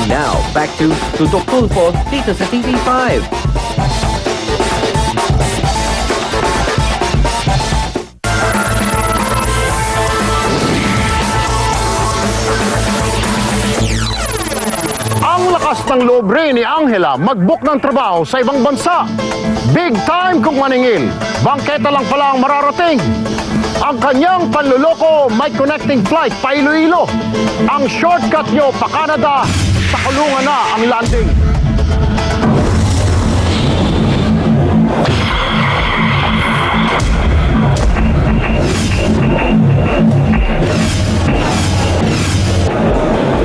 Now, back to Tutok Tulfo dito sa TV5. Ang lakas ng loob rin ni Angela mag-book ng trabaho sa ibang bansa. Big time kung maningil. Bangketa lang pala ang mararating. Ang kanyang panluloko may connecting flight pa Iloilo. Ang shortcut nyo pa Canada, sa kulungan na ang landing.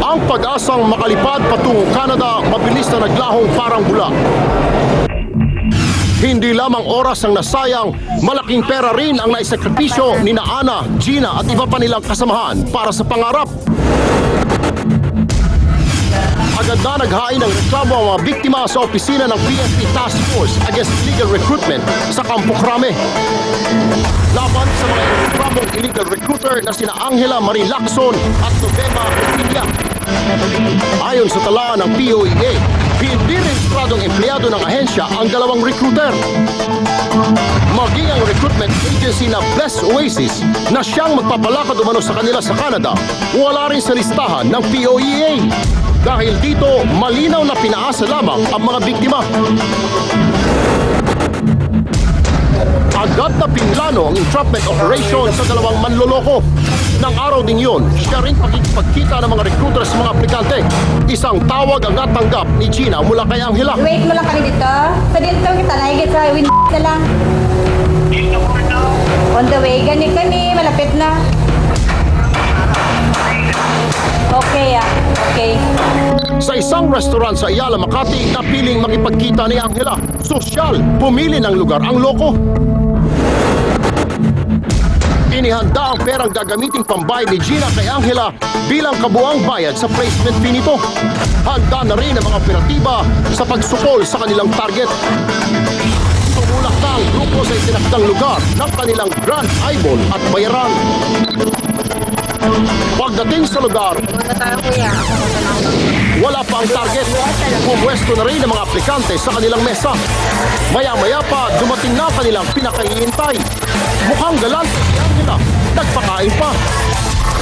Ang pag-asang makalipad patungong Canada, mabilis na naglahong parang bula. Hindi lamang oras ang nasayang, malaking pera rin ang naisakripisyo ni Ana, Gina at iba pa nilang kasamahan para sa pangarap. Agad na naghain ng reklamo ang mga biktima sa opisina ng PNP Task Force Against Illegal Recruitment sa Campo Crame. Laban sa mga reklamong illegal recruiter na sina Angela Marie Lacson at Novema Revilla. Ayon sa tala ng POEA, hindi rehistradong empleyado ng ahensya ang dalawang recruiter. Maging ang recruitment agency na Bless Oasis na siyang magpapalakad umano sa kanila sa Canada, wala rin sa listahan ng POEA. Dahil dito, malinaw na pinaasa lamang ang mga biktima. Agad na pinlano ang entrapment operation sa dalawang manloloko. Nang araw ding yun, siya rin pakikipagkita ng mga recruiter sa mga aplikante. Isang tawag ang natanggap ni Gina mula kay Angela. Wait mo lang kami dito. Sa dito kita naigit sa win na lang. On the way, gani kami, malapit na. Okay okay. Sa isang restaurant sa Ayala, Makati, napiling makipagkita ni Angela. Sosyal, pumili ng lugar ang loko. Inihanda ang perang gagamiting pambayad ni Gina kay Angela bilang kabuang bayad sa placement fee nito. Handa na rin ang mga operatiba sa pagsukol sa kanilang target. Tumulak na ang grupo sa itinakdang lugar ng kanilang Grand Eyeball at bayaran. Pagdating sa lugar, wala pa ang target. Pumwesto na rin ang mga aplikante sa kanilang mesa. Maya-maya pa, dumating na kanilang pinakahihintay. Mukhang galante si Angela, nagpakain pa.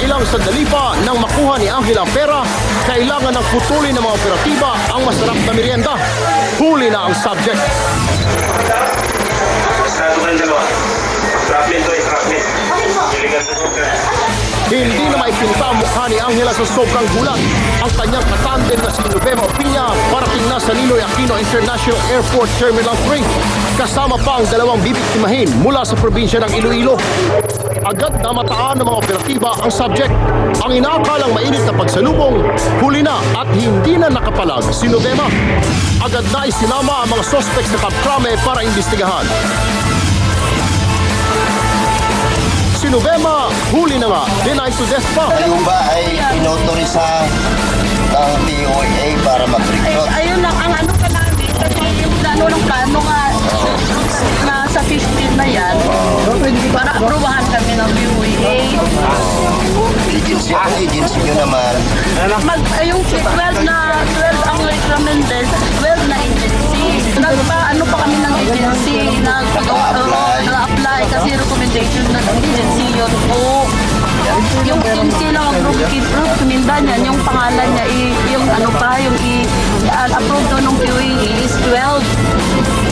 Ilang sandali pa nang makuha ni Angela ang pera, kailangan ng putulin ng mga operatiba ang masarap na merienda. Huli na ang subject. Hindi na maipinta ang mukha ni Angela sa sobrang gulat. Ang kanyang katandem na si Novema Opinia parating na sa Ninoy Aquino International Airport Terminal 3. Kasama pa ang dalawang bibiktimahin mula sa probinsya ng Iloilo. Agad na mataan ng mga operatiba ang subject. Ang inaakalang mainit na pagsalubong, huli na at hindi na nakapalag si Novema. Agad na isinama ang mga suspects sa Campo Crame para imbestigahan. Si Novema, huli na nga, denied to death pa. Kayo ba ay inautorisa ng POA para mag-recruit? Ayun lang, ang ano ka namin, kasi yung plano nga na sa 15 na yan, para aprobahan kami ng POA. Agency, ang agency nyo naman. Yung 12 ang recommended, 12 na agency. Ano pa kami ng agency, nag-apply kasi recommendation ng agency yun po. Yung agency lang ang group kuminda niyan, yung pangalan niya, yung ano pa, yung approve doon ng POA is 12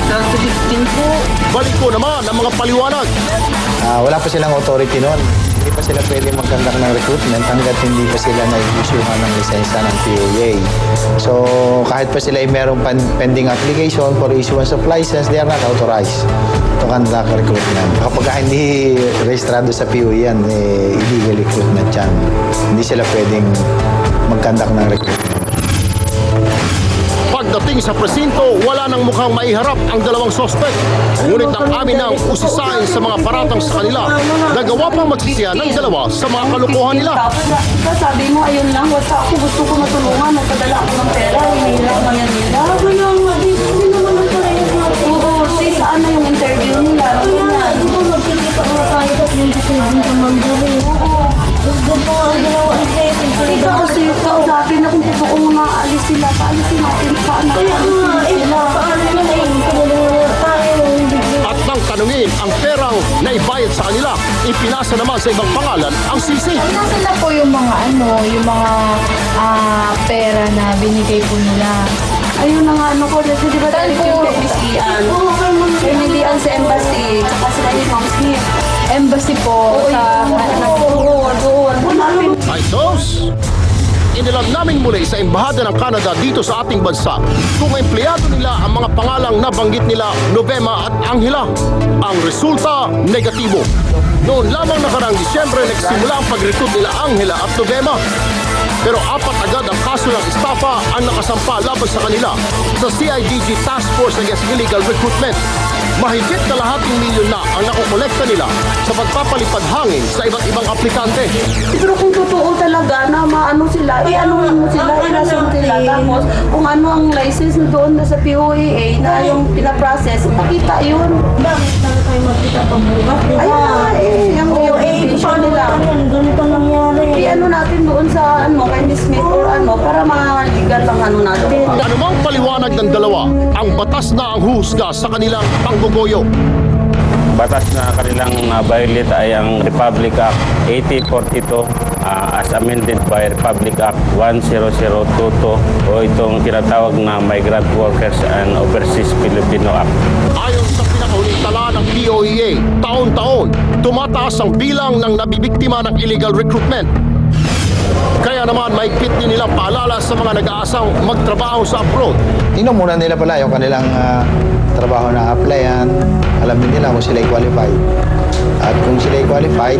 to 15 po. Balik ko naman ang mga paliwanag. Wala pa silang authority noon. Hindi pa sila pwede mag-conduct ng recruitment hanggat hindi pa sila na-issuehan ng lisensya ng POA. So, kahit pa sila ay merong pending application for issuance of license, they are not authorized to conduct recruitment. Kapag hindi rehistrado sa POA yan, illegal recruitment yan. Hindi sila pwedeng mag-conduct ng recruitment. Pagdating sa presinto, wala nang mukhang maiharap ang dalawang sospek. Ngunit ang amin ng usisain sa mga paratang sa kanila, nagawa pang magsisiyan ng dalawa sa mga kalokohan nila. Sabi mo, ayun lang, ako gusto ko matulungan, magpadala ako ng pera, hinihirap naman yan nila. Wala nga, hindi naman ang pera. Oo, saan na yung interview nila? Hindi ko magkikita ko kahit at yung decision ko mag-gawin. Oo, gusto ko ang ginawa ang kasi kausapin na kung totoo nga aalis sila. Paalisin natin sa anak. Paalisin sila. At nang tanungin ang perang naibayad sa kanila, ipinasa naman sa ibang pangalan ang sisi. Nasaan na po yung mga yung mga pera na binigay po nila? Ayun na nga, ko. Kasi di ba tayo yung technician? Kaya nilian sa embassy. Tsaka sila yung Ma'am Smith. Embassy po sa Doon. Ay sos! Inilam namin muli sa Embahada ng Canada dito sa ating bansa kung empleyado nila ang mga pangalang nabanggit nila Novema at Angela. Ang resulta, negatibo. Noon lamang nakarang Disyembre nagsimula ang pag-recruit nila Angela at Novema. Pero apat agad ang kaso ng estafa ang nakasampa laban sa kanila sa CIDG Task Force Against Illegal Recruitment. Mahigit kalahating milyon na ang nakokolekta nila sa pagpapalipad hangin sa iba't ibang aplikante. Pero kung totoo talaga na maano sila, anuhin mo sila, ilasin sila. Tapos kung ano ang license na doon na sa POEA na yung pinaprocess, makita yun. Bakit talaga kayo magkita pang bukas? Ay, yung orientation nila. Ganito nangyari. I-ano natin doon sa kay Miss Smith or para maligal lang natin. Anumang paliwanag ng dalawa, ang batas na ang huhusga sa kanilang panggugoyo. Batas na kanilang violate ay ang Republic Act 8042 as amended by Republic Act 10022 o itong tinatawag na Migrant Workers and Overseas Filipino Act. Ayon sa pinakahuling tala ng POEA, taon-taon, tumataas ang bilang ng nabibiktima ng illegal recruitment. Kaya naman mahigpit din nilang paalala sa mga nag-aasang magtrabaho sa abroad. Tingnan muna nila pala yung kanilang trabaho na applyan. Alamin nila kung sila qualified. At kung sila qualified,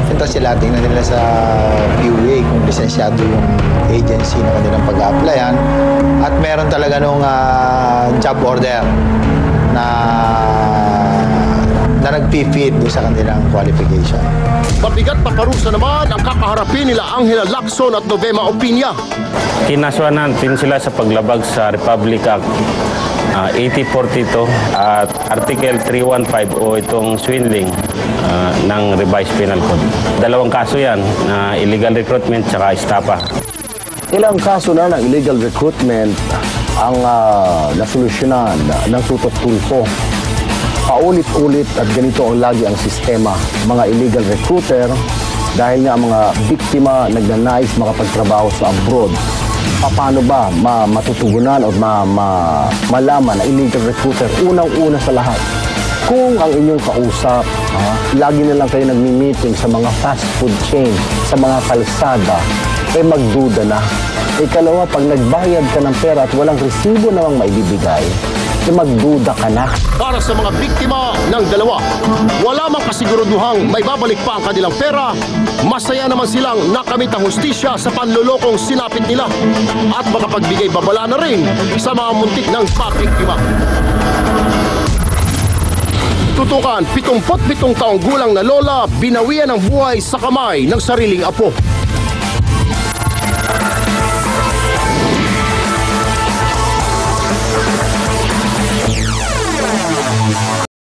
punta sila, tingnan nila sa POEA kung lisensyado yung agency na kanilang pag-applyan. At meron talaga nung job order na nag-fit doon sa kanilang qualification. Mabigat na parusa naman ang kakaharapin nila Angela Lacson at Novema Opinia. Kinasuhan natin sila sa paglabag sa Republic Act 8042 at Article 315 o itong swindling ng Revised Penal Code. Dalawang kaso yan, illegal recruitment at estafa. Ilang kaso na ng illegal recruitment ang nasolusyonan ng Tutok Tulfo. Paulit-ulit at ganito ang lagi ang sistema. Mga illegal recruiter, dahil nga mga biktima nagnanais makapagtrabaho sa abroad, paano ba matutugunan o malaman na illegal recruiter? Unang-una sa lahat, kung ang inyong kausap, lagi na lang kayo nagmi-meeting sa mga fast food chain, sa mga kalsada, magduda na. Ikalawa, pag nagbayad ka ng pera at walang resibo namang maibibigay, magduda ka na. Para sa mga biktima ng dalawa, wala mang kasiguruduhang may babalik pa ang kanilang pera, masaya naman silang nakamit ang hustisya sa panlulokong sinapit nila at makapagbigay babala na rin sa mga muntik ng pabiktima. Tutukan, 77 taong gulang na lola, binawian ng buhay sa kamay ng sariling apo.